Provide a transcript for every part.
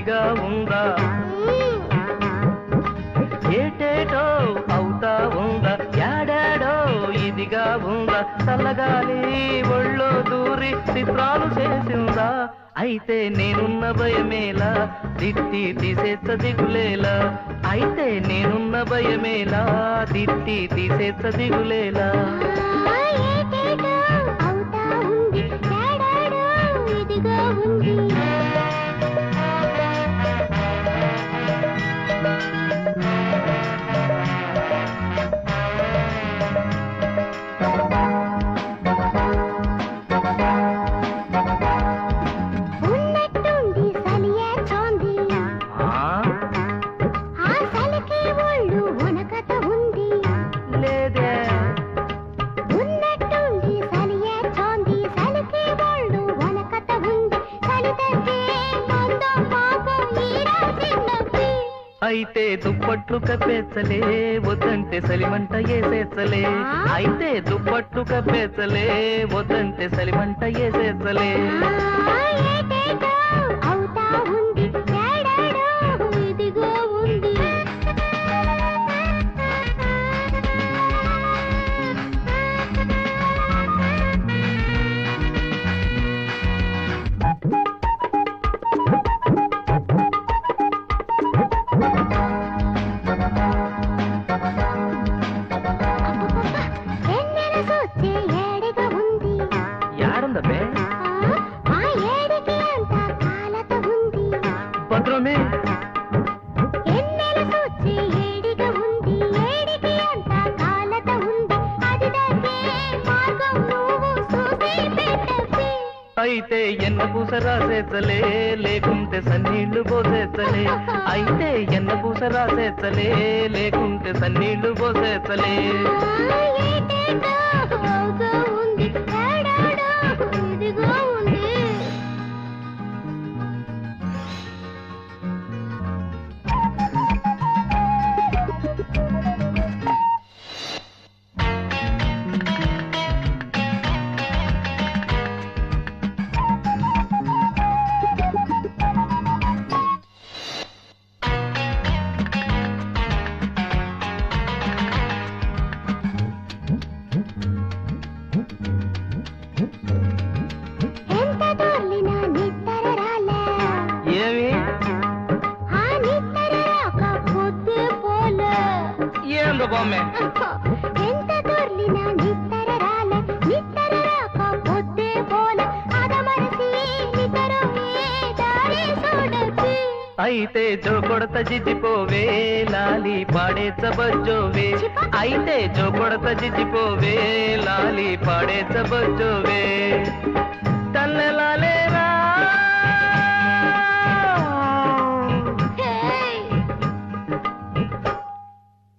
ఇదిగా ఉందా ఏటేటో అవుతా ఉందా యాడాడో ఇదిగా ఉందా చల్లగాలి ఒళ్ళో దూరి చిత్రాలు చేసిందా అయితే నేనున్న భయమేలా తిట్టి తీసేచ్చ దిగులేలా అయితే నేనున్న భయమేలా తిట్టి తీసేచ్చ దిగులేలా అయితే దుప్పట్లు కప్పేచ్చలే వద్దంటే సలిమంట ఏసేచ్చలే అయితే దుప్పట్లు కప్పేచ్చలే వద్దంటే సలిమంట ఏసేచ్చలే భద్రమే అయితే ఎన్న పూస రాసేచ్చలే లేకుంటే సన్నీళ్లు పోసేచ్చలే అయితే ఎన్న పూస రాసేచ్చలే లేకుంటే సన్నీళ్లు పోసేచ్చలే ఏందో బొమ్మే ఎంత దొర్లినా నిత్తర రాల నిత్తర రాకపోతే పోల అదమరసి నితరమే దారి చూడకు అయితే జో కొడత జిజిపోవే లాలి పాడేచ్చ బజ్జోవే అయితే జో కొడత జిజిపోవే లాలి పాడేచ్చ బజ్జోవే తల్లెలాలేరా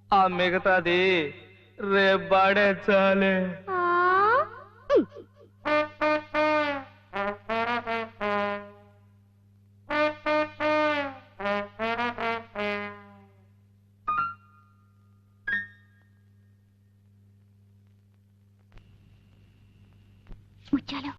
ఆ మిగతాది రేపు పాడేచ్చాలే ముత్యాలు